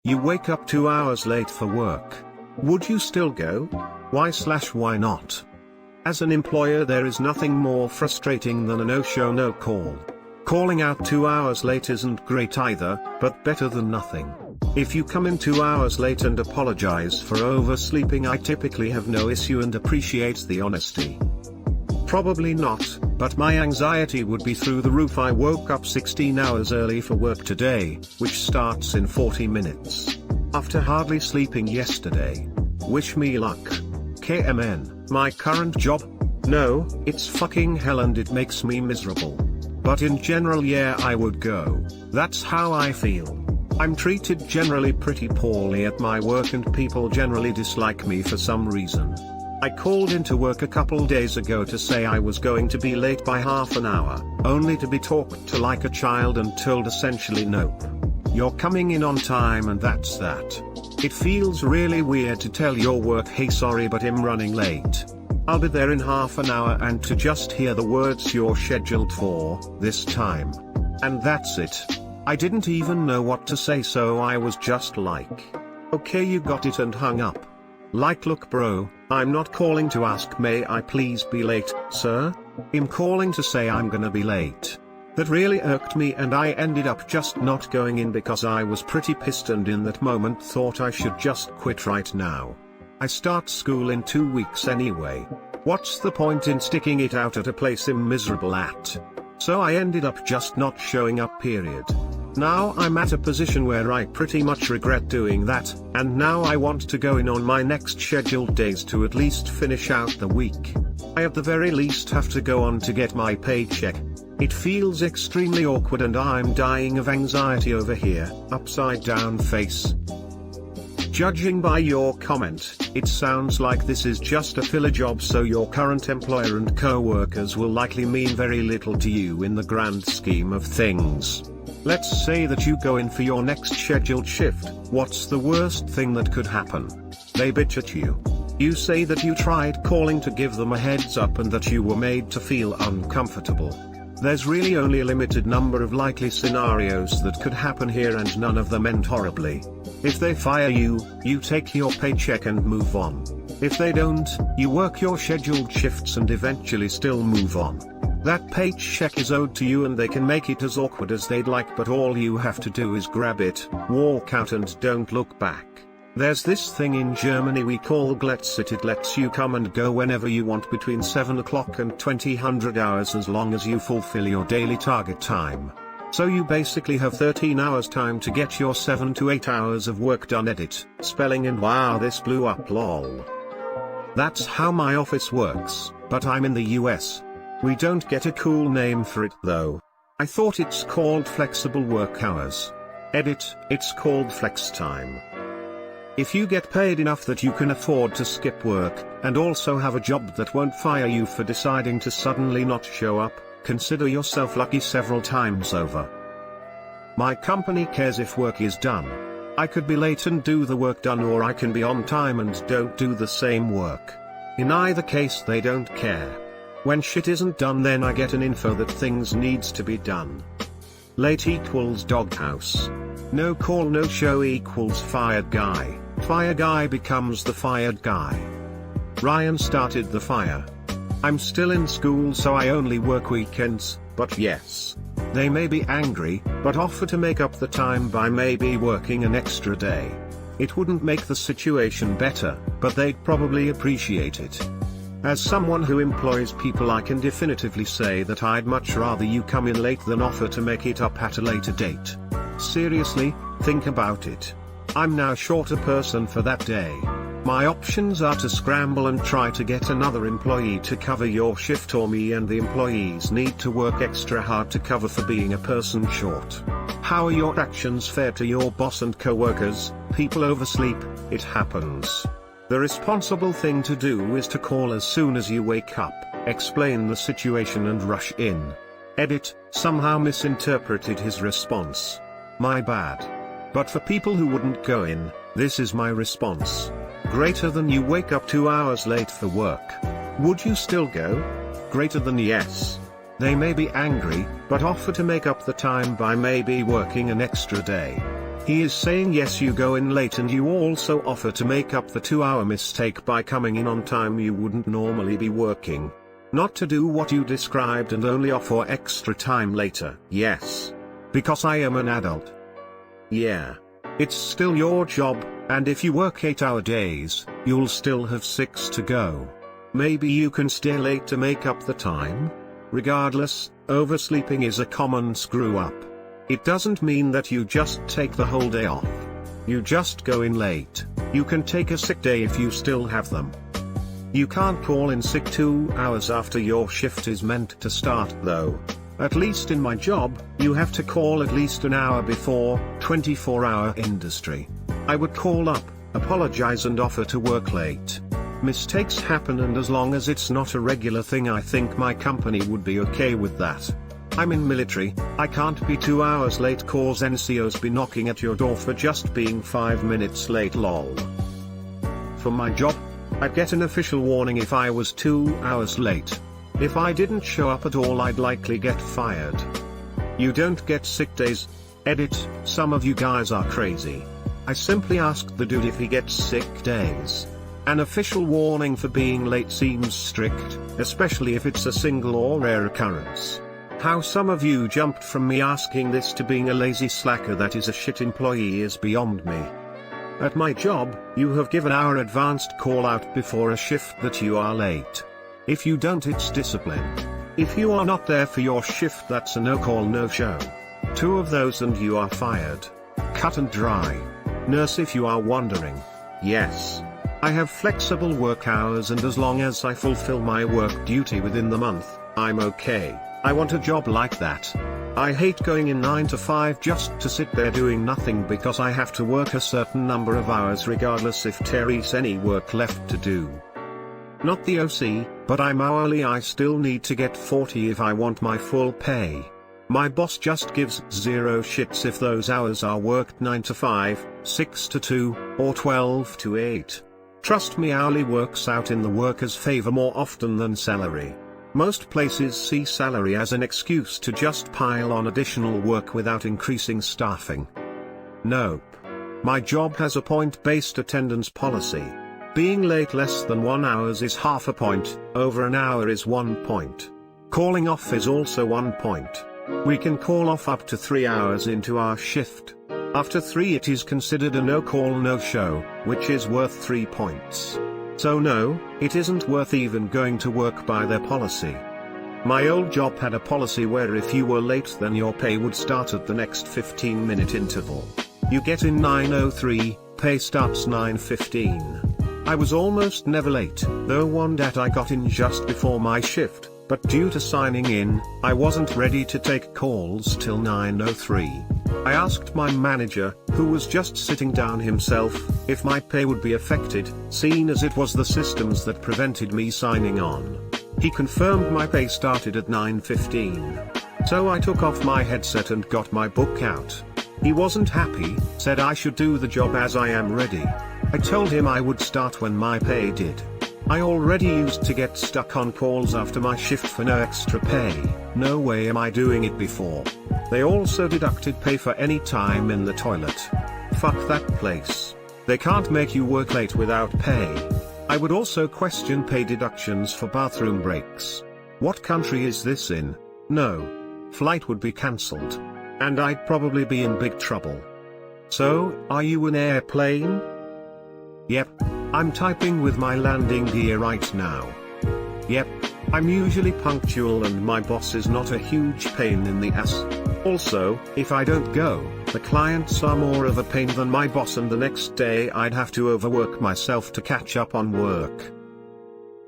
You wake up 2 hours late for work. Would you still go? Why not? As an employer, there is nothing more frustrating than a no-show no-call. Calling out 2 hours late isn't great either, but better than nothing. If you come in 2 hours late and apologize for oversleeping, I typically have no issue and appreciate the honesty. Probably not, but my anxiety would be through the roof. I woke up 16 hours early for work today, which starts in 40 minutes. After hardly sleeping yesterday. Wish me luck. KMN. My current job? No, it's fucking hell and it makes me miserable. But in general, yeah, I would go. That's how I feel. I'm treated generally pretty poorly at my work and people generally dislike me for some reason. I called into work a couple days ago to say I was going to be late by half an hour, only to be talked to like a child and told essentially nope. You're coming in on time and that's that. It feels really weird to tell your work, hey sorry but I'm running late. I'll be there in half an hour, and to just hear the words you're scheduled for this time. And that's it. I didn't even know what to say, so I was just like, okay, you got it, and hung up. Like, look bro, I'm not calling to ask may I please be late, sir? I'm calling to say I'm gonna be late. That really irked me and I ended up just not going in because I was pretty pissed and in that moment thought I should just quit right now. I start school in 2 weeks anyway. What's the point in sticking it out at a place I'm miserable at? So I ended up just not showing up, period. Now I'm at a position where I pretty much regret doing that, and now I want to go in on my next scheduled days to at least finish out the week. I at the very least have to go on to get my paycheck. It feels extremely awkward and I'm dying of anxiety over here, upside down face. Judging by your comment, it sounds like this is just a filler job, so your current employer and co-workers will likely mean very little to you in the grand scheme of things. Let's say that you go in for your next scheduled shift. What's the worst thing that could happen? They bitch at you. You say that you tried calling to give them a heads up and that you were made to feel uncomfortable. There's really only a limited number of likely scenarios that could happen here, and none of them end horribly. If they fire you, you take your paycheck and move on. If they don't, you work your scheduled shifts and eventually still move on. That paycheck is owed to you and they can make it as awkward as they'd like, but all you have to do is grab it, walk out and don't look back. There's this thing in Germany we call Gleitzeit. It lets you come and go whenever you want between 7 o'clock and 2000 hours as long as you fulfill your daily target time. So you basically have 13 hours time to get your 7 to 8 hours of work done. Edit, spelling and wow, this blew up lol. That's how my office works, but I'm in the US. We don't get a cool name for it though. I thought it's called flexible work hours. Edit, it's called flex time. If you get paid enough that you can afford to skip work, and also have a job that won't fire you for deciding to suddenly not show up, consider yourself lucky several times over. My company cares if work is done. I could be late and do the work done, or I can be on time and don't do the same work. In either case they don't care. When shit isn't done, then I get an info that things needs to be done. Late equals doghouse. No call no show equals fired guy. Fire guy becomes the fired guy. Ryan started the fire. I'm still in school so I only work weekends, but yes. They may be angry, but offer to make up the time by maybe working an extra day. It wouldn't make the situation better, but they'd probably appreciate it. As someone who employs people, I can definitively say that I'd much rather you come in late than offer to make it up at a later date. Seriously, think about it. I'm now short a person for that day. My options are to scramble and try to get another employee to cover your shift, or me and the employees need to work extra hard to cover for being a person short. How are your actions fair to your boss and co-workers? People oversleep, it happens. The responsible thing to do is to call as soon as you wake up, explain the situation and rush in. Edit, somehow misinterpreted his response. My bad. But for people who wouldn't go in, this is my response. Greater than you wake up 2 hours late for work. Would you still go? Greater than yes. They may be angry, but offer to make up the time by maybe working an extra day. He is saying yes, you go in late and you also offer to make up the 2-hour mistake by coming in on time you wouldn't normally be working. Not to do what you described and only offer extra time later. Yes. Because I am an adult. Yeah. It's still your job, and if you work 8-hour days, you'll still have 6 to go. Maybe you can stay late to make up the time? Regardless, oversleeping is a common screw-up. It doesn't mean that you just take the whole day off. You just go in late. You can take a sick day if you still have them. You can't call in sick 2 hours after your shift is meant to start though. At least in my job, you have to call at least an hour before. 24-hour industry. I would call up, apologize and offer to work late. Mistakes happen, and as long as it's not a regular thing, I think my company would be okay with that. I'm in military, I can't be 2 hours late cause NCOs be knocking at your door for just being 5 minutes late lol. For my job, I'd get an official warning if I was 2 hours late. If I didn't show up at all, I'd likely get fired. You don't get sick days. Edit, some of you guys are crazy. I simply asked the dude if he gets sick days. An official warning for being late seems strict, especially if it's a single or rare occurrence. How some of you jumped from me asking this to being a lazy slacker that is a shit employee is beyond me. At my job, you have given our advanced call out before a shift that you are late. If you don't, it's discipline. If you are not there for your shift, that's a no call, no show. 2 of those and you are fired. Cut and dry. Nurse, if you are wondering. Yes. I have flexible work hours, and as long as I fulfill my work duty within the month, I'm okay. I want a job like that. I hate going in 9 to 5 just to sit there doing nothing because I have to work a certain number of hours regardless if there's any work left to do. Not the OC, but I'm hourly. I still need to get 40 if I want my full pay. My boss just gives 0 shits if those hours are worked 9 to 5, 6 to 2, or 12 to 8. Trust me, hourly works out in the worker's favor more often than salary. Most places see salary as an excuse to just pile on additional work without increasing staffing. Nope. My job has a point-based attendance policy. Being late less than 1 hour is half a point, over an hour is 1 point. Calling off is also 1 point. We can call off up to 3 hours into our shift. After 3 it is considered a no-call, no-show, which is worth 3 points. So no, it isn't worth even going to work by their policy. My old job had a policy where if you were late then your pay would start at the next 15-minute interval. You get in 9:03, pay starts 9:15. I was almost never late, though one day I got in just before my shift, but due to signing in, I wasn't ready to take calls till 9:03. I asked my manager, who was just sitting down himself, if my pay would be affected, seeing as it was the systems that prevented me signing on. He confirmed my pay started at 9:15. So I took off my headset and got my book out. He wasn't happy, said I should do the job as I am ready. I told him I would start when my pay did. I already used to get stuck on calls after my shift for no extra pay. No way am I doing it before. They also deducted pay for any time in the toilet. Fuck that place. They can't make you work late without pay. I would also question pay deductions for bathroom breaks. What country is this in? No. Flight would be cancelled. And I'd probably be in big trouble. So, are you an airplane? Yep. I'm typing with my landing gear right now. Yep. I'm usually punctual and my boss is not a huge pain in the ass. Also, if I don't go, the clients are more of a pain than my boss, and the next day I'd have to overwork myself to catch up on work.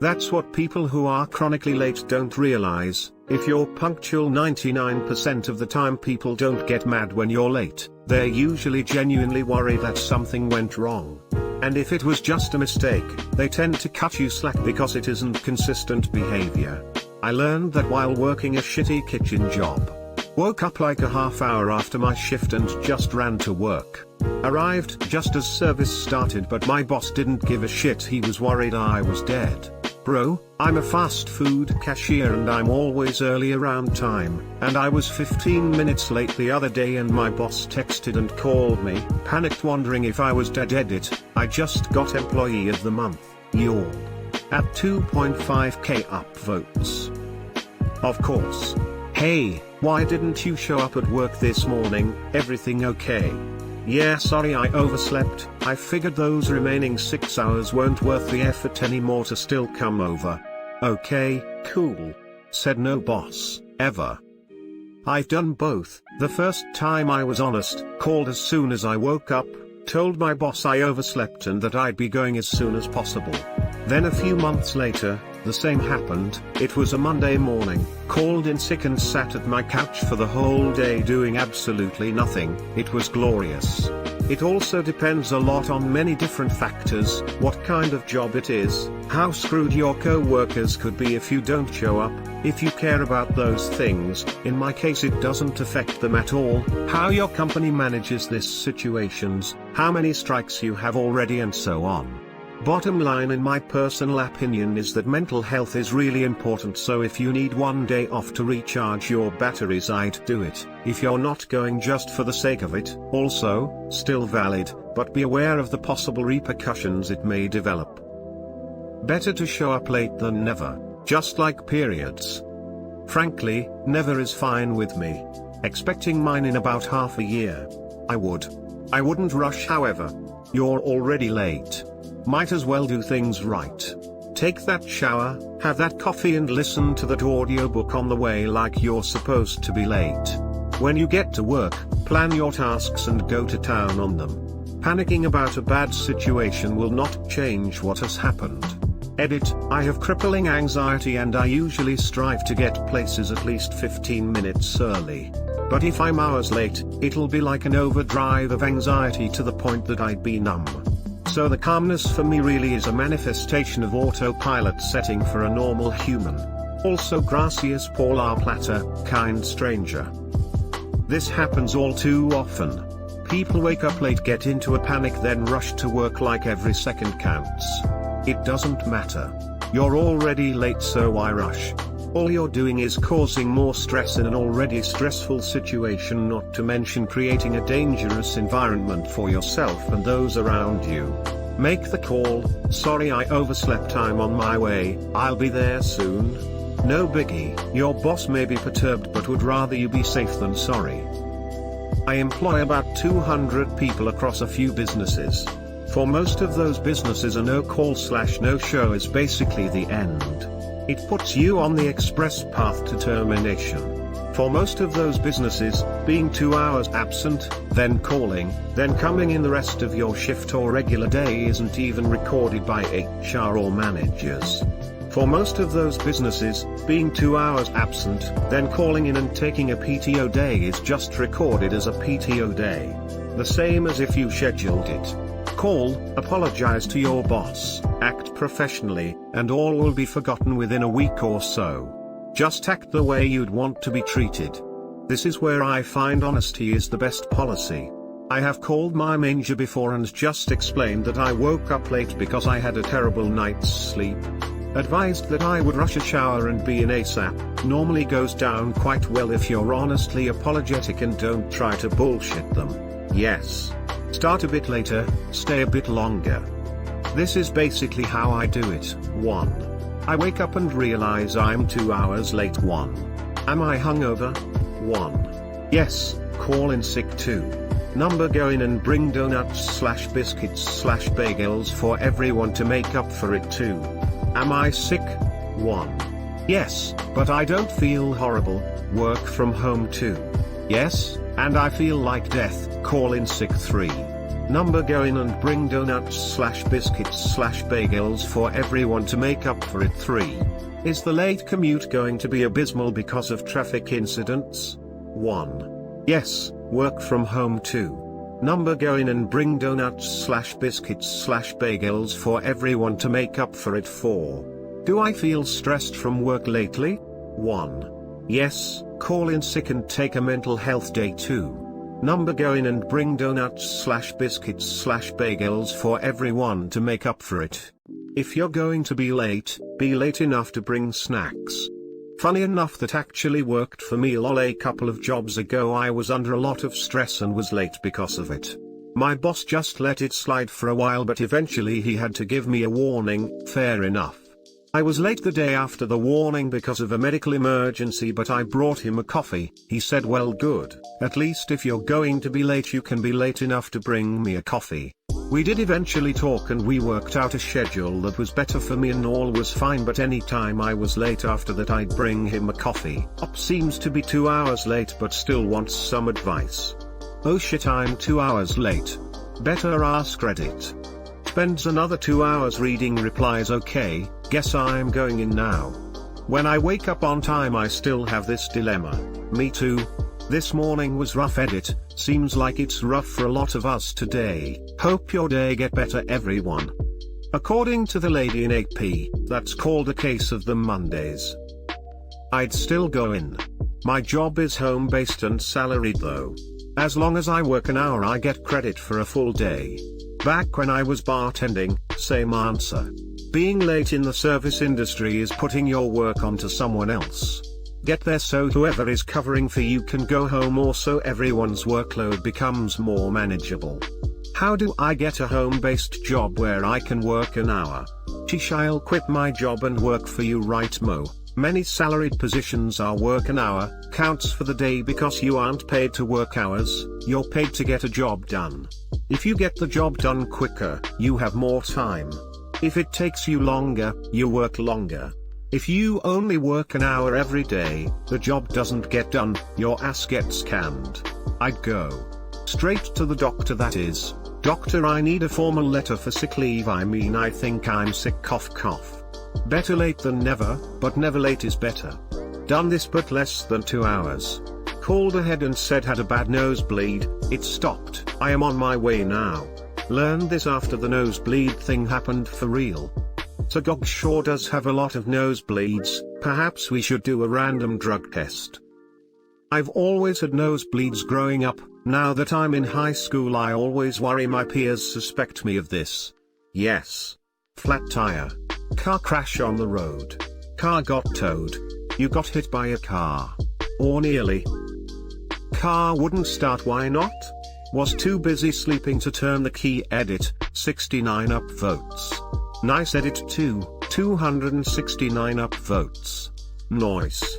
That's what people who are chronically late don't realize. If you're punctual 99% of the time, people don't get mad when you're late. They're usually genuinely worried that something went wrong. And if it was just a mistake, they tend to cut you slack because it isn't consistent behavior. I learned that while working a shitty kitchen job. Woke up like a half hour after my shift and just ran to work. Arrived just as service started, but my boss didn't give a shit. He was worried I was dead. Bro, I'm a fast food cashier and I'm always early around time, and I was 15 minutes late the other day and my boss texted and called me, panicked wondering if I was dead. Edit, I just got Employee of the Month, yawn. At 2.5k upvotes. Of course. Hey, why didn't you show up at work this morning? Everything okay? Yeah, sorry I overslept. I figured those remaining 6 hours weren't worth the effort anymore to still come over. Okay, cool. Said no boss, ever. I've done both. The first time I was honest, called as soon as I woke up, told my boss I overslept and that I'd be going as soon as possible. Then a few months later, the same happened. It was a Monday morning, called in sick and sat at my couch for the whole day doing absolutely nothing. It was glorious. It also depends a lot on many different factors, what kind of job it is, how screwed your co-workers could be if you don't show up, if you care about those things. In my case it doesn't affect them at all, how your company manages these situations, how many strikes you have already and so on. Bottom line in my personal opinion is that mental health is really important, so if you need one day off to recharge your batteries I'd do it. If you're not going just for the sake of it, also, still valid, but be aware of the possible repercussions it may develop. Better to show up late than never, just like periods. Frankly, never is fine with me. Expecting mine in about half a year. I wouldn't rush however. You're already late. Might as well do things right. Take that shower, have that coffee and listen to that audiobook on the way like you're supposed to be late. When you get to work, plan your tasks and go to town on them. Panicking about a bad situation will not change what has happened. Edit, I have crippling anxiety and I usually strive to get places at least 15 minutes early. But if I'm hours late, it'll be like an overdrive of anxiety to the point that I'd be numb. So the calmness for me really is a manifestation of autopilot setting for a normal human. Also gracias por la plata, kind stranger. This happens all too often. People wake up late, get into a panic, then rush to work like every second counts. It doesn't matter. You're already late, so why rush? All you're doing is causing more stress in an already stressful situation, not to mention creating a dangerous environment for yourself and those around you. Make the call, sorry I overslept, I'm on my way, I'll be there soon. No biggie, your boss may be perturbed but would rather you be safe than sorry. I employ about 200 people across a few businesses. For most of those businesses a no-call/no-show is basically the end. It puts you on the express path to termination. For most of those businesses, being 2 hours absent, then calling, then coming in the rest of your shift or regular day isn't even recorded by HR or managers. For most of those businesses, being 2 hours absent, then calling in and taking a PTO day is just recorded as a PTO day. The same as if you scheduled it. Call, apologize to your boss, act professionally, and all will be forgotten within a week or so. Just act the way you'd want to be treated. This is where I find honesty is the best policy. I have called my manager before and just explained that I woke up late because I had a terrible night's sleep. Advised that I would rush a shower and be in ASAP. Normally goes down quite well if you're honestly apologetic and don't try to bullshit them. Yes. Start a bit later, stay a bit longer. This is basically how I do it. 1. I wake up and realize I'm 2 hours late. 1. Am I hungover? 1. Yes, call in sick. 2. Number go in and bring donuts/biscuits/bagels for everyone to make up for it. 2. Am I sick? 1. Yes, but I don't feel horrible, work from home. 2. Yes, and I feel like death, call in sick. 3. Number go in and bring donuts/biscuits/bagels for everyone to make up for it. 3. Is the late commute going to be abysmal because of traffic incidents? 1. Yes, work from home. 2. Number go in and bring donuts/biscuits/bagels for everyone to make up for it. 4. Do I feel stressed from work lately? 1. Yes, call in sick and take a mental health day. 2. Number go in and bring donuts/biscuits/bagels for everyone to make up for it. If you're going to be late enough to bring snacks. Funny enough, that actually worked for me. Lol, a couple of jobs ago I was under a lot of stress and was late because of it. My boss just let it slide for a while, but eventually he had to give me a warning. Fair enough. I was late the day after the warning because of a medical emergency, but I brought him a coffee. He said, well, good. At least if you're going to be late, you can be late enough to bring me a coffee. We did eventually talk and we worked out a schedule that was better for me and all was fine, but any time I was late after that I'd bring him a coffee. Up seems to be 2 hours late but still wants some advice. Oh shit, I'm 2 hours late. Better ask Reddit. Spends another 2 hours reading replies. Okay, guess I'm going in now. When I wake up on time I still have this dilemma. Me too. This morning was rough. Edit. Seems like it's rough for a lot of us today. Hope your day get better, everyone. According to the lady in AP, that's called a case of the Mondays. I'd still go in. My job is home-based and salaried though. As long as I work an hour I get credit for a full day. Back when I was bartending, same answer. Being late in the service industry is putting your work onto someone else. Get there so whoever is covering for you can go home, or so everyone's workload becomes more manageable. How do I get a home-based job where I can work an hour? Sheesh, I'll quit my job and work for you, right Mo? Many salaried positions are work an hour, counts for the day because you aren't paid to work hours, you're paid to get a job done. If you get the job done quicker, you have more time. If it takes you longer, you work longer. If you only work an hour every day, the job doesn't get done, your ass gets canned. I'd go straight to the doctor, that is. Doctor, I need a formal letter for sick leave. I think I'm sick, cough cough. Better late than never, but never late is better. Done this but less than 2 hours. Called ahead and said had a bad nosebleed, it stopped. I am on my way now. Learned this after the nosebleed thing happened for real. So dog sure does have a lot of nosebleeds. Perhaps we should do a random drug test. I've always had nosebleeds growing up. Now that I'm in high school I always worry my peers suspect me of this. Yes. Flat tire. Car crash on the road. Car got towed. You got hit by a car. Or nearly. Car wouldn't start, why not? Was too busy sleeping to turn the key. Edit. 69 upvotes. Nice edit too, 269 upvotes. Nice.